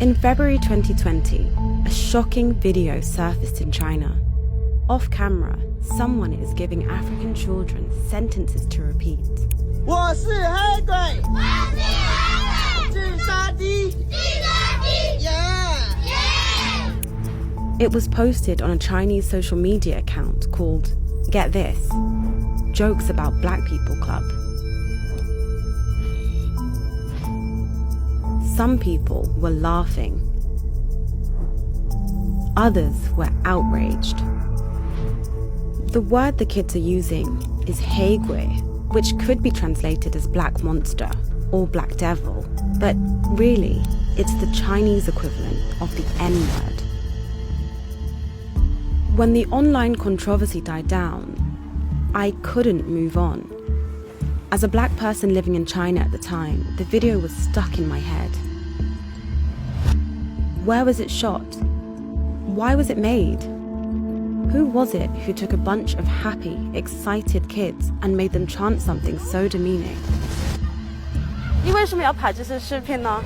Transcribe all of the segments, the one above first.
In February 2020, a shocking video surfaced in China. Off camera, someone is giving African children sentences to repeat. 我是黑鬼，我是黑鬼，自杀鸡，自杀鸡， It was posted on a Chinese social media account called, get this, Jokes About Black People Club. Some people were laughing. Others were outraged. The word the kids are using is heigui, which could be translated as black monster or black devil, but really, it's the Chinese equivalent of the N-word. When the online controversy died down, I couldn't move on. As a black person living in China at the time, the video was stuck in my head. Where was it shot? Why was it made? Who was it who took a bunch of happy, excited kids and made them chant something so demeaning? 你为什么要拍这些视频呢？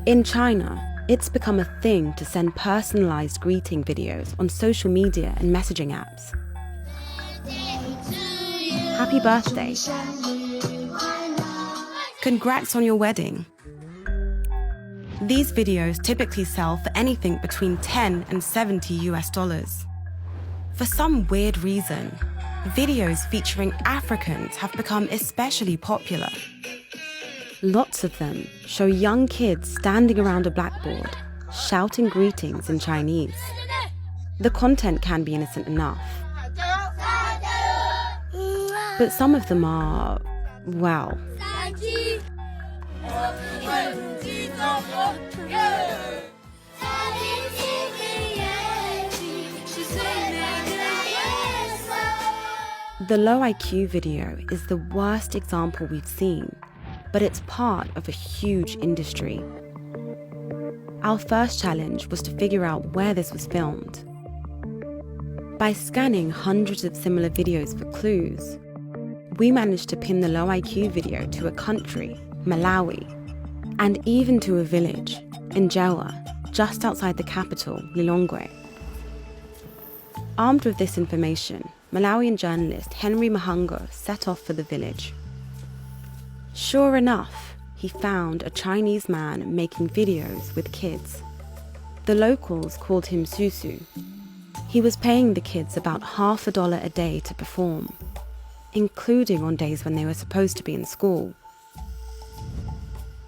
In China, it's become a thing to send personalized greeting videos on social media and messaging apps. Happy birthday. Congrats on your wedding. These videos typically sell for anything between $10 and $70. For some weird reason, videos featuring Africans have become especially popular. Lots of them show young kids standing around a blackboard, shouting greetings in Chinese. The content can be innocent enough. But some of them are, well... The low IQ video is the worst example we've seen, but it's part of a huge industry. Our first challenge was to figure out where this was filmed. By scanning hundreds of similar videos for clues, we managed to pin the low IQ video to a country, Malawi, and even to a village, Njewa, just outside the capital, Lilongwe. Armed with this information, Malawian journalist Henry Mahango set off for the village. Sure enough, he found a Chinese man making videos with kids. The locals called him Susu. He was paying the kids about $50 a day to perform, including on days when they were supposed to be in school.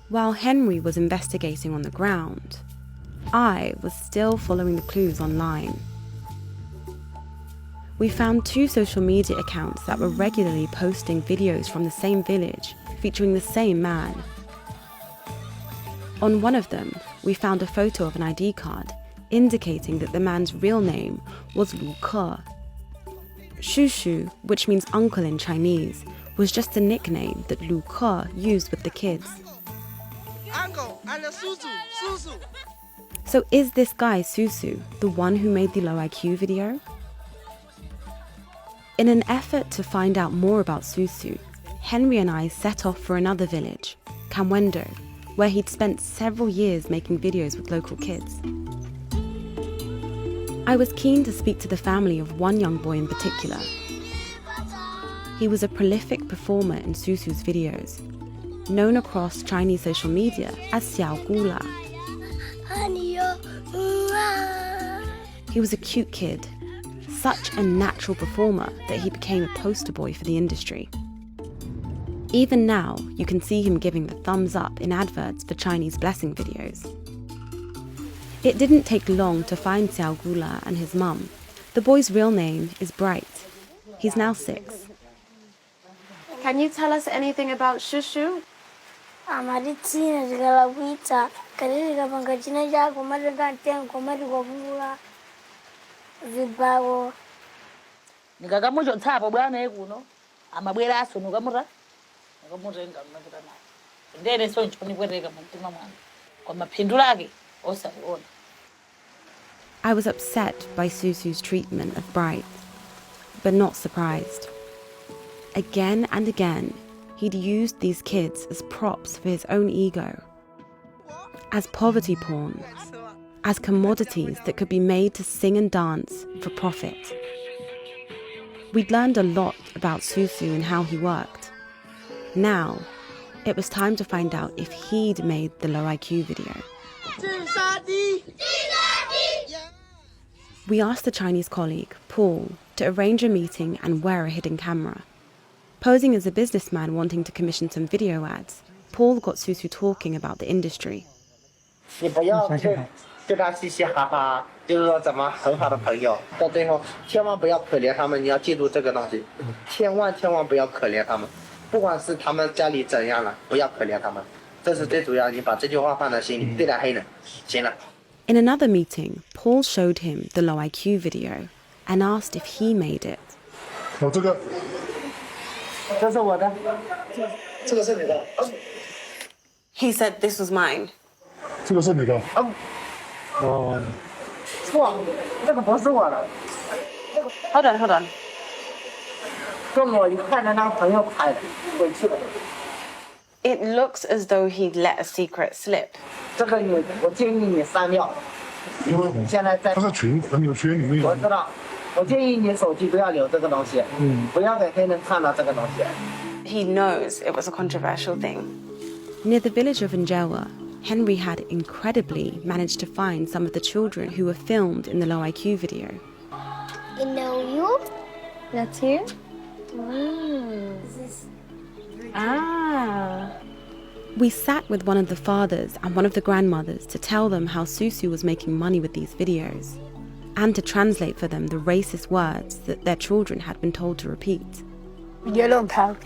While Henry was investigating on the ground, I was still following the clues online. We found 2 social media accounts that were regularly posting videos from the same village featuring the same man. On one of them, we found a photo of an ID card indicating that the man's real name was Lu Ke. Shushu, which means uncle in Chinese, was just a nickname that Lu Ke used with the kids. Uncle and Susu. So is this guy Susu the one who made the low IQ video? In an effort to find out more about Susu, Henry and I set off for another village, Kamwendo, where he'd spent several years making videos with local kids. I was keen to speak to the family of one young boy in particular. He was a prolific performer in Susu's videos, known across Chinese social media as Xiao Gula. He was a cute kid, such a natural performer that he became a poster boy for the industry. Even now, you can see him giving the thumbs up in adverts for Chinese blessing videos. It didn't take long to find Xiao Gula and his mum. The boy's real name is Bright. He's now 6. Can you tell us anything about Shushu? I was upset by Susu's treatment of Bright, but not surprised. Again and again, he'd used these kids as props for his own ego, as poverty porn, as commodities that could be made to sing and dance for profit. We'd learned a lot about Susu and how he worked. Now, it was time to find out if he'd made the low IQ video. We asked the Chinese colleague, Paul, to arrange a meeting and wear a hidden camera. Posing as a businessman wanting to commission some video ads, Paul got Susu talking about the industry. 你不要对他嘻嘻哈哈，就是说怎么很好的朋友，到最后千万不要可怜他们，你要记住这个东西，千万不要可怜他们，不管是他们家里怎样了，不要可怜他们，这是最主要，你把这句话放在心里，对待黑人，行了。In another meeting, Paul showed him the low IQ video and asked if he made it. 这个，这是我的，这个是你的。He said this was mine. 这个是你的。错，这个不是我的。Hold on. 跟我一块的那个朋友拍的，回去了。It looks as though he'd let a secret slip. 这个我建议你删掉，因为现在在。它是群里面。我知道，我建议你手机不要留这个东西，不要给黑人看到这个东西。He knows it was a controversial thing. Near the village of Njewa, Henry had incredibly managed to find some of the children who were filmed in the low IQ video. You know you? That's you? Ah. We sat with one of the fathers and one of the grandmothers to tell them how Susu was making money with these videos, and to translate for them the racist words that their children had been told to repeat. Yellow pack.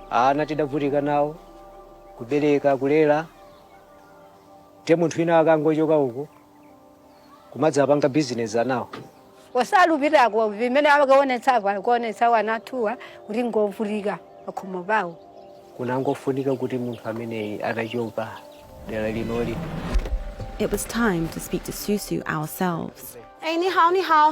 Natidavurika nawo kubereka kulera te munthu wina akangochoka uko kumadzapanga bizinesi anawo wasalupirako vimene avakuonetsa wanathuwa kuti ngovulika pakhomo pawo kunangofunika kuti munthu ameneyi atachoka dera linoli. It was time to speak to Susu ourselves. 哎，你好，你好。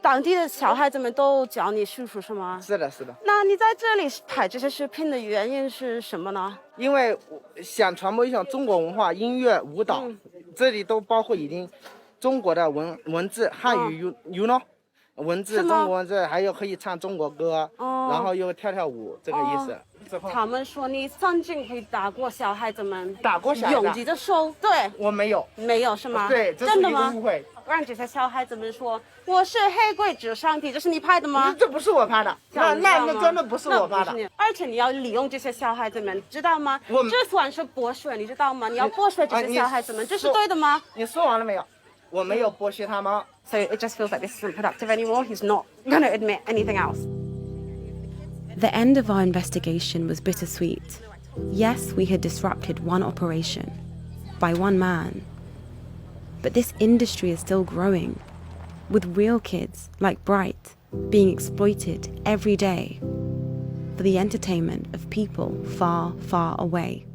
当地的小孩子们都叫你叔叔是吗？是的。那你在这里拍这些视频的原因是什么呢？因为想传播一种中国文化、音乐、舞蹈，这里都包括已经中国的文字、汉语，you know， 文字中国文字，还有可以唱中国歌，然后又跳舞，这个意思。他们说你曾经会打过小孩子们，打过小孩子，拥挤的手，对，我没有，没有是吗？对，这是一个误会。让这些小孩子们说我是黑鬼智商体，这是你拍的吗？这不是我拍的，那真的不是我拍的。而且你要利用这些小孩子们，知道吗？这算是剥削，你知道吗？你要剥削这些小孩子们，这是对的吗？你说完了没有？我没有剥削他们。So it just feels like this isn't productive anymore. He's not going to admit anything else. The end of our investigation was bittersweet. Yes, we had disrupted one operation by one man. But this industry is still growing, with real kids like Bright being exploited every day for the entertainment of people far, far away.